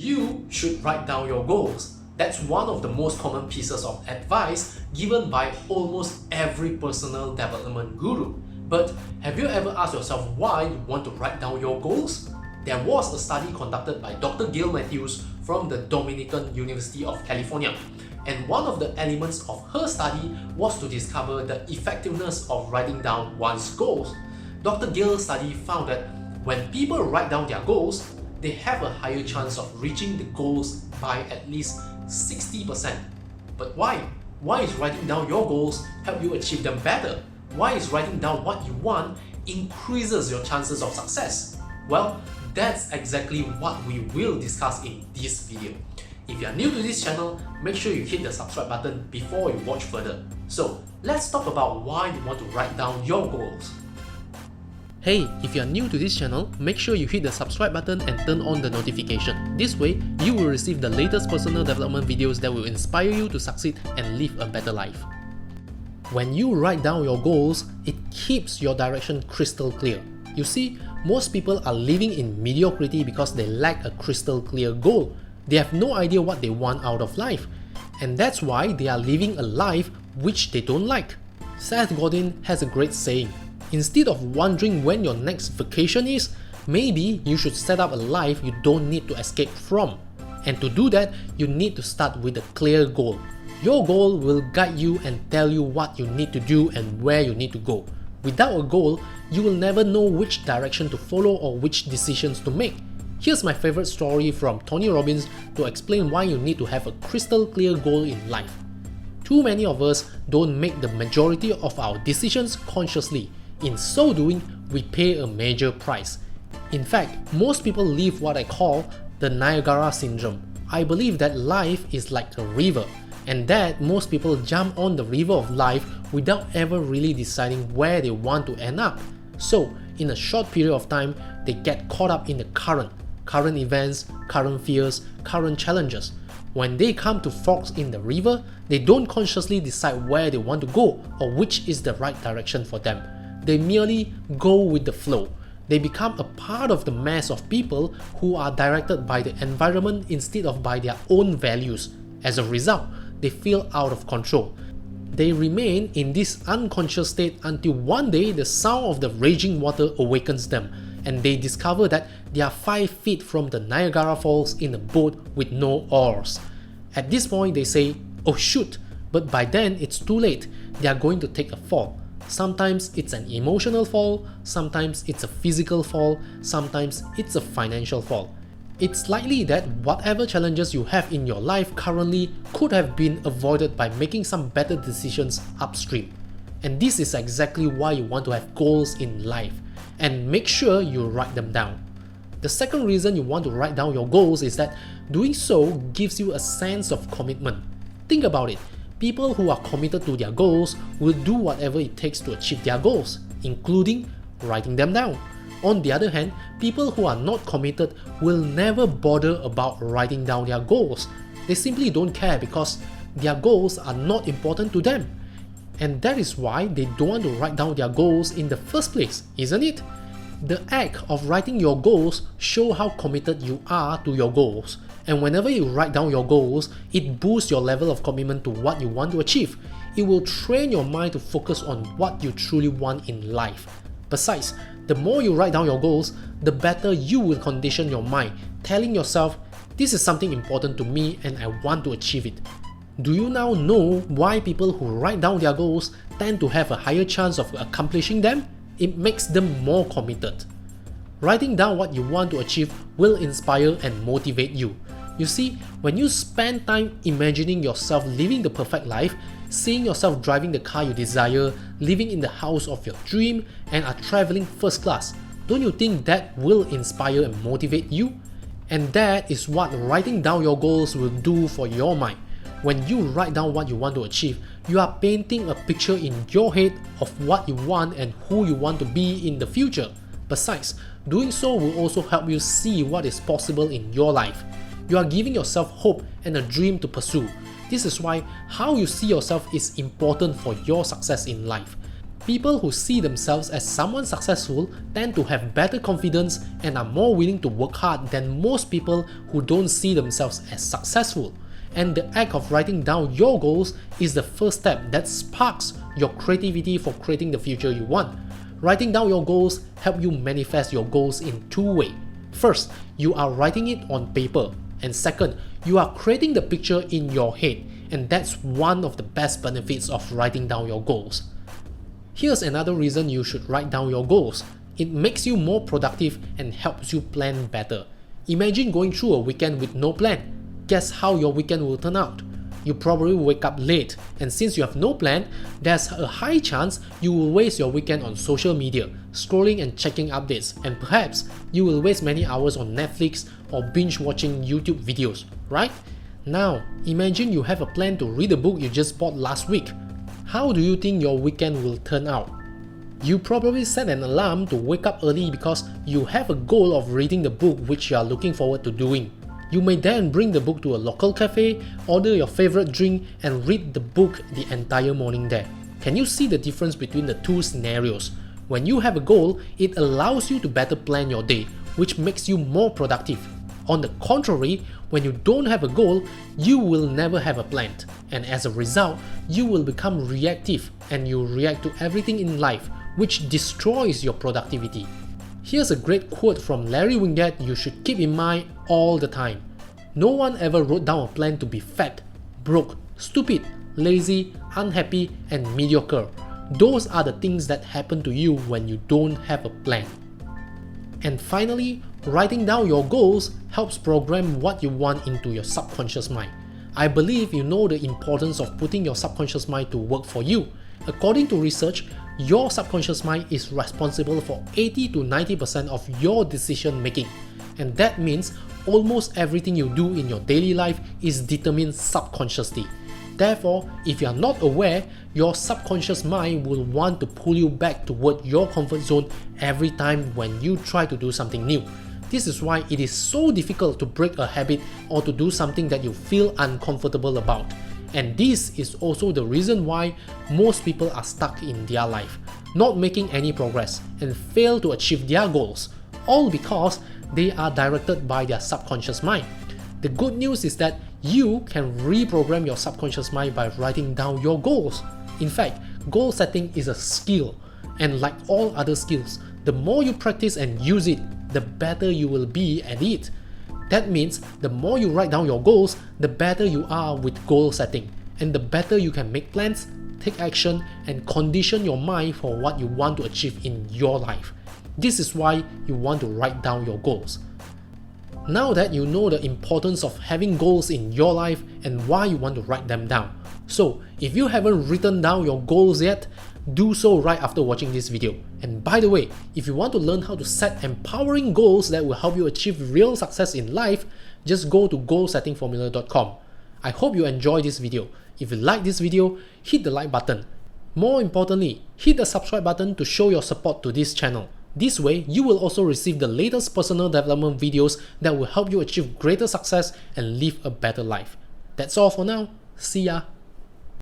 You should write down your goals. That's one of the most common pieces of advice given by almost every personal development guru. But have you ever asked yourself why you want to write down your goals? There was a study conducted by Dr. Gail Matthews from the Dominican University of California. And one of the elements of her study was to discover the effectiveness of writing down one's goals. Dr. Gill's study found that when people write down their goals, they have a higher chance of reaching the goals by at least 60%. But why? Why is writing down your goals help you achieve them better? Why is writing down what you want increases your chances of success? Well, that's exactly what we will discuss in this video. If you are new to this channel, make sure you hit the subscribe button before you watch further. So, let's talk about why you want to write down your goals. Hey, if you are new to this channel, make sure you hit the subscribe button and turn on the notification. This way, you will receive the latest personal development videos that will inspire you to succeed and live a better life. When you write down your goals, it keeps your direction crystal clear. You see, most people are living in mediocrity because they lack a crystal clear goal. They have no idea what they want out of life. And that's why they are living a life which they don't like. Seth Godin has a great saying. Instead of wondering when your next vacation is, maybe you should set up a life you don't need to escape from. And to do that, you need to start with a clear goal. Your goal will guide you and tell you what you need to do and where you need to go. Without a goal, you will never know which direction to follow or which decisions to make. Here's my favorite story from Tony Robbins to explain why you need to have a crystal clear goal in life. Too many of us don't make the majority of our decisions consciously. In so doing, we pay a major price. In fact, most people live what I call the Niagara syndrome. I believe that life is like a river, and that most people jump on the river of life without ever really deciding where they want to end up. So, in a short period of time, they get caught up in the current events, current fears, current challenges. When they come to forks in the river, they don't consciously decide where they want to go or which is the right direction for them. They merely go with the flow. They become a part of the mass of people who are directed by the environment instead of by their own values. As a result, they feel out of control. They remain in this unconscious state until one day the sound of the raging water awakens them, and they discover that they are 5 feet from the Niagara Falls in a boat with no oars. At this point, they say, "Oh shoot," but by then it's too late. They are going to take a fall. Sometimes it's an emotional fall, sometimes it's a physical fall, sometimes it's a financial fall. It's likely that whatever challenges you have in your life currently could have been avoided by making some better decisions upstream. And this is exactly why you want to have goals in life. And make sure you write them down. The second reason you want to write down your goals is that doing so gives you a sense of commitment. Think about it. People who are committed to their goals will do whatever it takes to achieve their goals, including writing them down. On the other hand, people who are not committed will never bother about writing down their goals. They simply don't care because their goals are not important to them. And that is why they don't want to write down their goals in the first place, isn't it? The act of writing your goals shows how committed you are to your goals. And whenever you write down your goals, it boosts your level of commitment to what you want to achieve. It will train your mind to focus on what you truly want in life. Besides, the more you write down your goals, the better you will condition your mind, telling yourself, "This is something important to me and I want to achieve it." Do you now know why people who write down their goals tend to have a higher chance of accomplishing them? It makes them more committed. Writing down what you want to achieve will inspire and motivate you. You see, when you spend time imagining yourself living the perfect life, seeing yourself driving the car you desire, living in the house of your dream, and are traveling first class, don't you think that will inspire and motivate you? And that is what writing down your goals will do for your mind. When you write down what you want to achieve, you are painting a picture in your head of what you want and who you want to be in the future. Besides, doing so will also help you see what is possible in your life. You are giving yourself hope and a dream to pursue. This is why how you see yourself is important for your success in life. People who see themselves as someone successful tend to have better confidence and are more willing to work hard than most people who don't see themselves as successful. And the act of writing down your goals is the first step that sparks your creativity for creating the future you want. Writing down your goals help you manifest your goals in two ways. First, you are writing it on paper, and second, you are creating the picture in your head, and that's one of the best benefits of writing down your goals. Here's another reason you should write down your goals. It makes you more productive and helps you plan better. Imagine going through a weekend with no plan. Guess how your weekend will turn out? You probably wake up late, and since you have no plan, there's a high chance you will waste your weekend on social media, scrolling and checking updates, and perhaps you will waste many hours on Netflix or binge watching YouTube videos, right? Now, imagine you have a plan to read a book you just bought last week. How do you think your weekend will turn out? You probably set an alarm to wake up early because you have a goal of reading the book which you are looking forward to doing. You may then bring the book to a local cafe, order your favorite drink, and read the book the entire morning there. Can you see the difference between the two scenarios? When you have a goal, it allows you to better plan your day, which makes you more productive. On the contrary, when you don't have a goal, you will never have a plan, and as a result, you will become reactive and you react to everything in life, which destroys your productivity. Here's a great quote from Larry Winget you should keep in mind all the time. No one ever wrote down a plan to be fat, broke, stupid, lazy, unhappy, and mediocre. Those are the things that happen to you when you don't have a plan. And finally, writing down your goals helps program what you want into your subconscious mind. I believe you know the importance of putting your subconscious mind to work for you. According to research, your subconscious mind is responsible for 80 to 90% of your decision making. And that means almost everything you do in your daily life is determined subconsciously. Therefore, if you are not aware, your subconscious mind will want to pull you back toward your comfort zone every time when you try to do something new. This is why it is so difficult to break a habit or to do something that you feel uncomfortable about. And this is also the reason why most people are stuck in their life, not making any progress, and fail to achieve their goals, all because they are directed by their subconscious mind. The good news is that you can reprogram your subconscious mind by writing down your goals. In fact, goal setting is a skill, and like all other skills, the more you practice and use it, the better you will be at it. That means the more you write down your goals, the better you are with goal setting, and the better you can make plans, take action, and condition your mind for what you want to achieve in your life. This is why you want to write down your goals. Now that you know the importance of having goals in your life and why you want to write them down, so if you haven't written down your goals yet, do so right after watching this video. And by the way, if you want to learn how to set empowering goals that will help you achieve real success in life, just go to goalsettingformula.com. I hope you enjoyed this video. If you like this video, hit the like button. More importantly, hit the subscribe button to show your support to this channel. This way, you will also receive the latest personal development videos that will help you achieve greater success and live a better life. That's all for now. See ya!